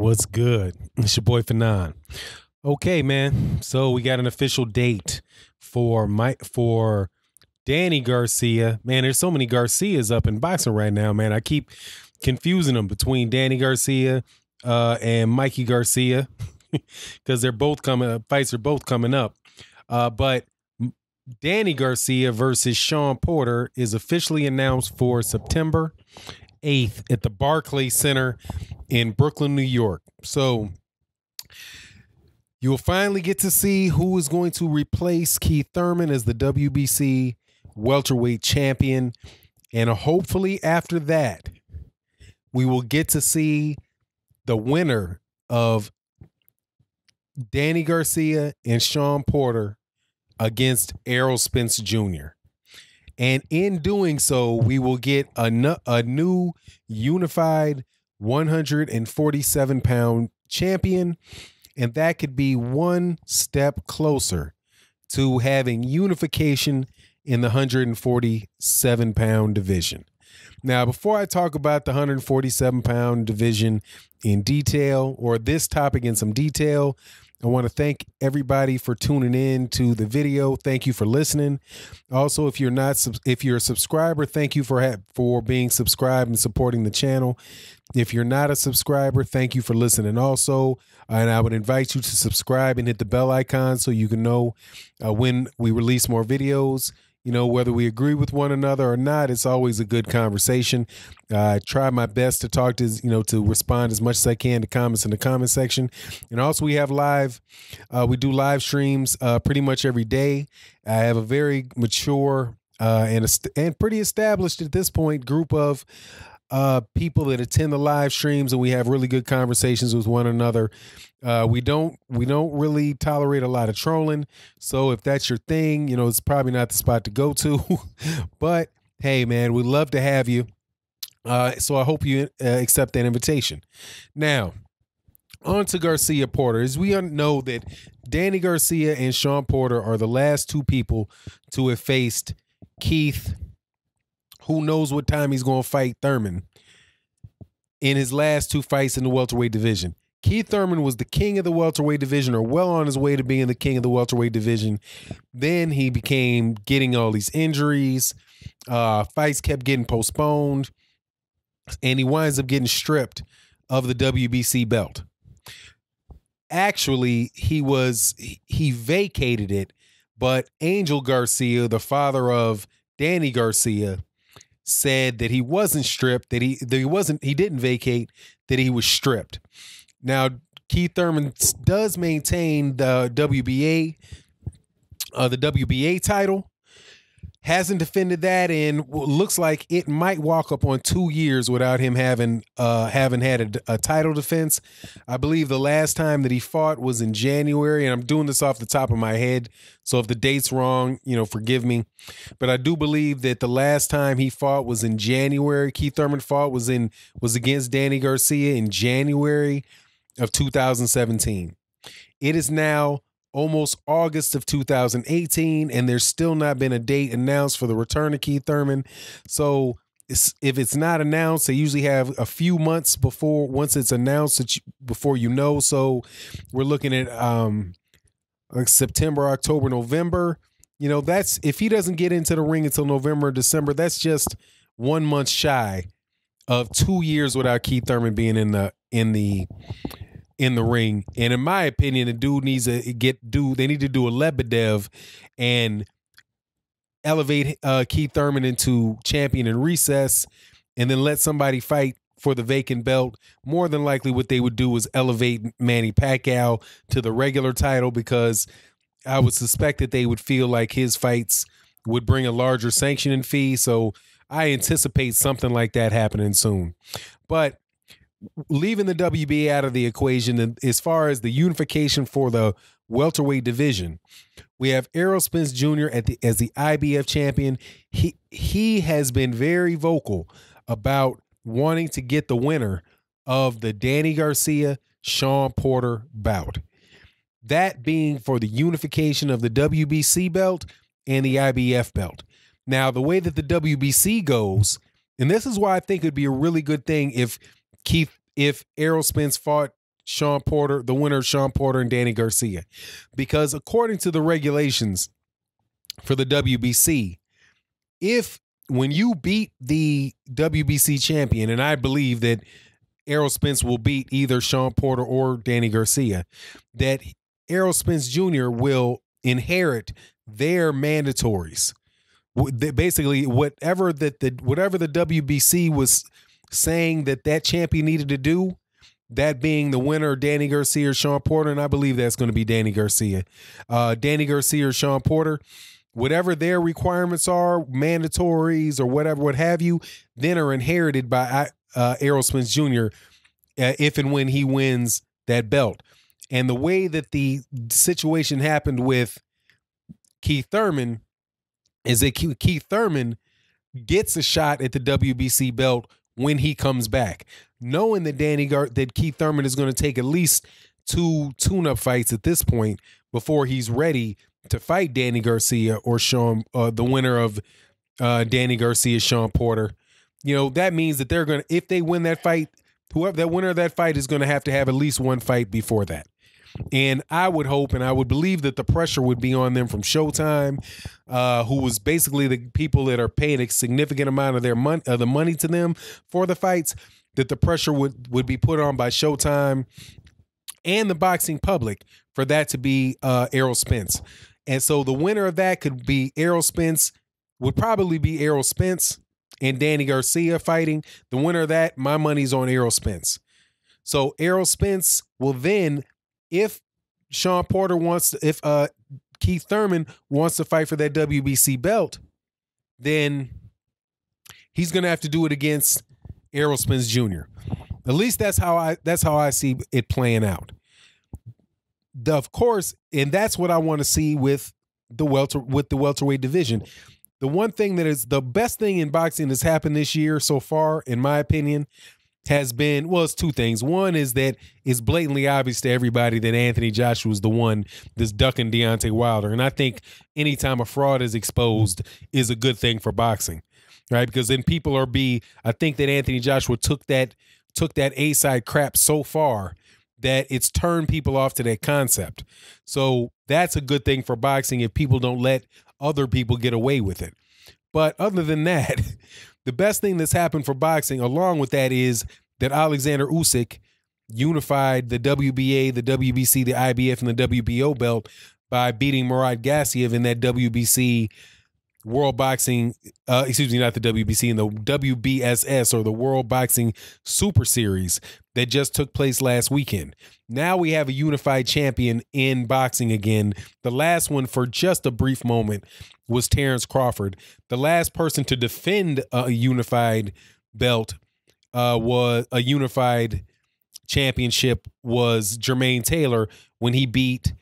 What's good? It's your boy Fanon. Okay, man. So we got an official date for Danny Garcia. Man, there's so many Garcias up in boxing right now, man. I keep confusing them between Danny Garcia and Mikey Garcia because they're both coming. Fights are both coming up. But Danny Garcia versus Shawn Porter is officially announced for September 8th at the Barclays Center in Brooklyn, New York. So you'll finally get to see who is going to replace Keith Thurman as the WBC welterweight champion. And hopefully after that, we will get to see the winner of Danny Garcia and Shawn Porter against Errol Spence Jr. And in doing so, we will get a new unified 147-pound champion, and that could be one step closer to having unification in the 147-pound division. Now, before I talk about the 147-pound division in detail, or this topic in some detail, I want to thank everybody for tuning in to the video. Thank you for listening. Also, if you're a subscriber, thank you for being subscribed and supporting the channel. If you're not a subscriber, thank you for listening also. And I would invite you to subscribe and hit the bell icon so you can know when we release more videos. You know, whether we agree with one another or not, it's always a good conversation. I try my best to talk to respond as much as I can to comments in the comment section. And also we have we do live streams pretty much every day. I have a very mature and pretty established at this point group of people that attend the live streams, and we have really good conversations with one another. We don't really tolerate a lot of trolling. So if that's your thing, it's probably not the spot to go to. But hey, man, we'd love to have you. So I hope you accept that invitation. Now, on to Garcia Porter. As we know that Danny Garcia and Shawn Porter are the last two people to have faced Keith. Who knows what time he's going to fight Thurman in his last two fights in the welterweight division. Keith Thurman was the king of the welterweight division, or well on his way to being the king of the welterweight division. Then he became getting all these injuries. Fights kept getting postponed, and he winds up getting stripped of the WBC belt. Actually, he vacated it, but Angel Garcia, the father of Danny Garcia, said that he wasn't stripped, that he didn't vacate, that he was stripped. Now, Keith Thurman does maintain the WBA title, hasn't defended that, and looks like it might walk up on 2 years without him having had a title defense. I believe the last time that he fought was in January, and I'm doing this off the top of my head, so if the date's wrong, forgive me. But I do believe that the last time he fought was in January. Keith Thurman fought was against Danny Garcia in January of 2017. It is now almost August of 2018, and there's still not been a date announced for the return of Keith Thurman. So if it's not announced, they usually have a few months before, once it's announced, before So we're looking at like September, October, November. That's, if he doesn't get into the ring until November or December, that's just 1 month shy of 2 years without Keith Thurman being in the ring. And in my opinion, the dude needs to they need to do a Lebedev and elevate Keith Thurman into champion in recess, and then let somebody fight for the vacant belt. More than likely what they would do is elevate Manny Pacquiao to the regular title, because I would suspect that they would feel like his fights would bring a larger sanctioning fee. So I anticipate something like that happening soon. But leaving the WBA out of the equation, and as far as the unification for the welterweight division, we have Errol Spence Jr. as the IBF champion. He has been very vocal about wanting to get the winner of the Danny Garcia Shawn Porter bout. That being for the unification of the WBC belt and the IBF belt. Now, the way that the WBC goes, and this is why I think it'd be a really good thing if Errol Spence fought Shawn Porter, the winner of Shawn Porter and Danny Garcia. Because according to the regulations for the WBC, when you beat the WBC champion, and I believe that Errol Spence will beat either Shawn Porter or Danny Garcia, that Errol Spence Jr. will inherit their mandatories. Basically, whatever the WBC was saying that champion needed to do, that being the winner, Danny Garcia or Shawn Porter, and I believe that's going to be Danny Garcia. Danny Garcia or Shawn Porter, whatever their requirements are, mandatories or whatever, what have you, then are inherited by Errol Spence Jr. If and when he wins that belt. And the way that the situation happened with Keith Thurman is that Keith Thurman gets a shot at the WBC belt when he comes back, knowing that Keith Thurman is going to take at least 2 tune-up fights at this point before he's ready to fight Danny Garcia or Shawn, the winner of Danny Garcia, Shawn Porter. You know, that means that they're going to, if they win that fight, whoever that winner of that fight is going to have at least one fight before that. And I would hope and I would believe that the pressure would be on them from Showtime, who was basically the people that are paying a significant amount of the money to them for the fights, that the pressure would be put on by Showtime and the boxing public for that to be Errol Spence. And so the winner of that could be Errol Spence, would probably be Errol Spence and Danny Garcia fighting. The winner of that, my money's on Errol Spence. So Errol Spence will then, if Shawn Porter if Keith Thurman wants to fight for that WBC belt, then he's going to have to do it against Errol Spence Jr. At least that's how I see it playing out. Of course, and that's what I want to see with the welterweight division. The one thing that is the best thing in boxing that's happened this year so far, in my opinion, has been, well, it's 2 things. One is that it's blatantly obvious to everybody that Anthony Joshua is the one that's ducking Deontay Wilder. And I think anytime a fraud is exposed is a good thing for boxing, right? Because then people I think that Anthony Joshua took that A-side crap so far that it's turned people off to that concept. So that's a good thing for boxing if people don't let other people get away with it. But other than that, the best thing that's happened for boxing along with that is that Alexander Usyk unified the WBA, the WBC, the IBF, and the WBO belt by beating Murad Gassiev in that WBC World Boxing, excuse me, not the WBC, in the WBSS, or the World Boxing Super Series that just took place last weekend. Now we have a unified champion in boxing again. The last one, for just a brief moment, was Terrence Crawford. The last person to defend a unified belt, was a unified championship, was Jermaine Taylor when he beat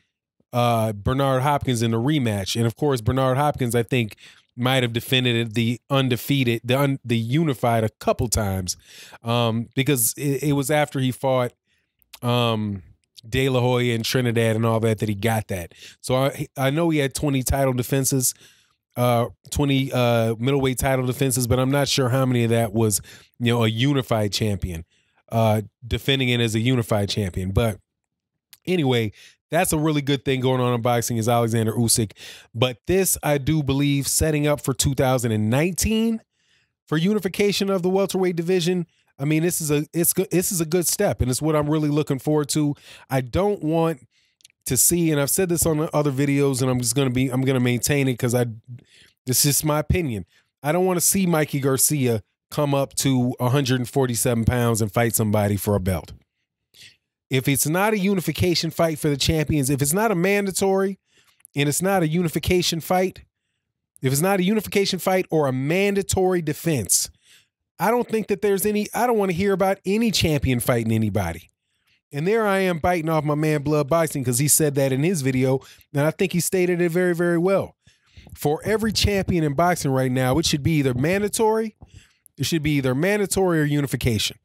Bernard Hopkins in the rematch. And of course, Bernard Hopkins, I think, might have defended the undefeated, the unified a couple times, because it was after he fought De La Hoya and Trinidad and all that he got that. So I know he had 20 title defenses, 20 middleweight title defenses, but I'm not sure how many of that was, a unified champion, defending it as a unified champion. But anyway, that's a really good thing going on in boxing, is Alexander Usyk. But this, I do believe, setting up for 2019 for unification of the welterweight division. I mean, this is a good step, and it's what I'm really looking forward to. I don't want to see, and I've said this on other videos, and I'm gonna maintain it because this is my opinion. I don't want to see Mikey Garcia come up to 147 pounds and fight somebody for a belt. If it's not a unification fight for the champions, if it's not a mandatory and it's not a unification fight, if it's not a unification fight or a mandatory defense, I don't think that I don't want to hear about any champion fighting anybody. And there I am biting off my man Blood Boxing because he said that in his video, and I think he stated it very, very well. For every champion in boxing right now, it should be either mandatory or unification.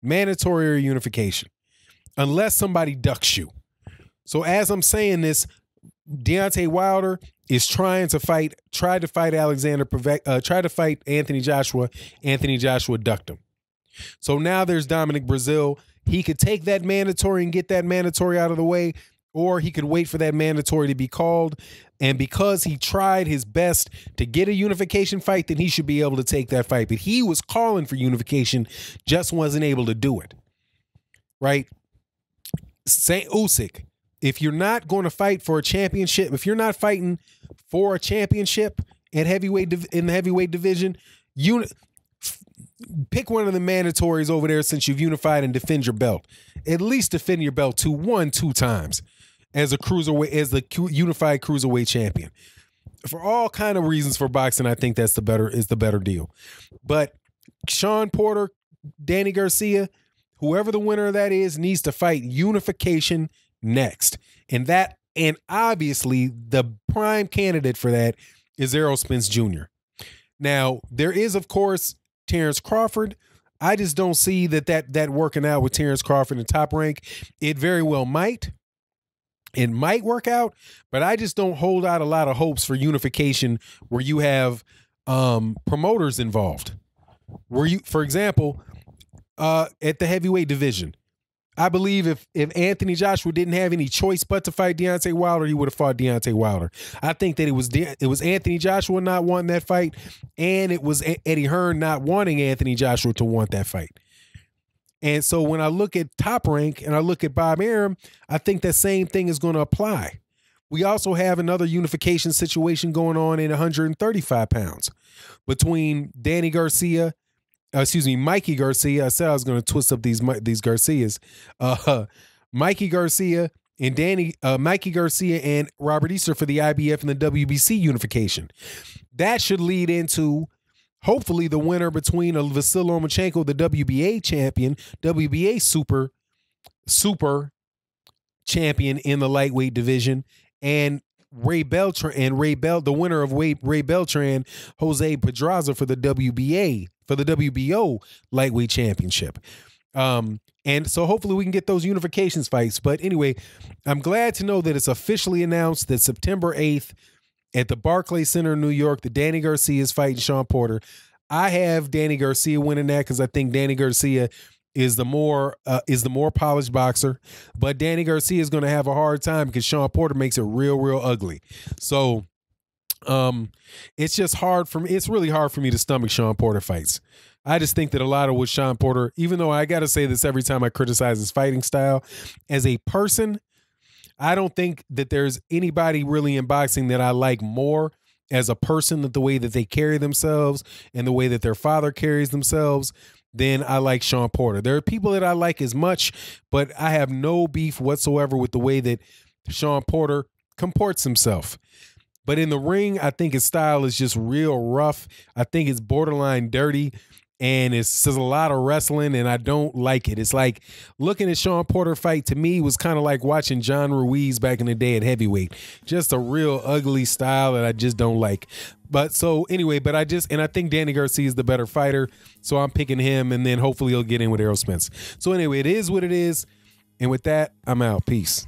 Mandatory or unification. Unless somebody ducks you. So as I'm saying this, Deontay Wilder is tried to fight Anthony Joshua. Anthony Joshua ducked him. So now there's Dominic Breazeale. He could take that mandatory and get that mandatory out of the way, or he could wait for that mandatory to be called. And because he tried his best to get a unification fight, then he should be able to take that fight. But he was calling for unification, just wasn't able to do it. Right? St. Usyk, if you're not going to fight for a championship, if you're not fighting for a championship at in the heavyweight division, pick one of the mandatories over there since you've unified and defend your belt. At least defend your belt two times as a cruiserweight, as the unified cruiserweight champion. For all kind of reasons for boxing, I think that's the better deal. But Shawn Porter, Danny Garcia, whoever the winner of that is, needs to fight unification next. And obviously the prime candidate for that is Errol Spence Jr. Now, there is, of course, Terrence Crawford. I just don't see that working out with Terrence Crawford in Top Rank. It very well might. It might work out, but I just don't hold out a lot of hopes for unification where you have promoters involved. Where you, for example, at the heavyweight division, I believe if Anthony Joshua didn't have any choice but to fight Deontay Wilder, he would have fought Deontay Wilder. I think that it was Anthony Joshua not wanting that fight, and it was Eddie Hearn not wanting Anthony Joshua to want that fight. And so when I look at Top Rank and I look at Bob Arum, I think that same thing is going to apply. We also have another unification situation going on in 135 pounds between Mikey Garcia. I said I was going to twist up these Garcias. Mikey Garcia and Mikey Garcia and Robert Easter for the IBF and the WBC unification. That should lead into hopefully the winner between Vasyl Lomachenko, the WBA champion, WBA super champion in the lightweight division, and the winner of Ray Beltran, Jose Pedraza for the WBO lightweight championship. And so hopefully we can get those unifications fights. But anyway, I'm glad to know that it's officially announced that September 8th at the Barclays Center in New York, that Danny Garcia is fighting Shawn Porter. I have Danny Garcia winning that because I think Danny Garcia is the more polished boxer. But Danny Garcia is going to have a hard time because Shawn Porter makes it real ugly. So it's just hard for me. It's really hard for me to stomach Shawn Porter fights. I just think that a lot of what Shawn Porter, even though I got to say this every time I criticize his fighting style, as a person, I don't think that there's anybody really in boxing that I like more as a person, that the way that they carry themselves and the way that their father carries themselves, then I like Shawn Porter. There are people that I like as much, but I have no beef whatsoever with the way that Shawn Porter comports himself. But in the ring, I think his style is just real rough. I think it's borderline dirty. And it's just a lot of wrestling, and I don't like it. It's like looking at Shawn Porter fight, to me, was kind of like watching John Ruiz back in the day at heavyweight. Just a real ugly style that I just don't like. But so anyway, I think Danny Garcia is the better fighter, so I'm picking him, and then hopefully he'll get in with Errol Spence. So anyway, it is what it is. And with that, I'm out. Peace.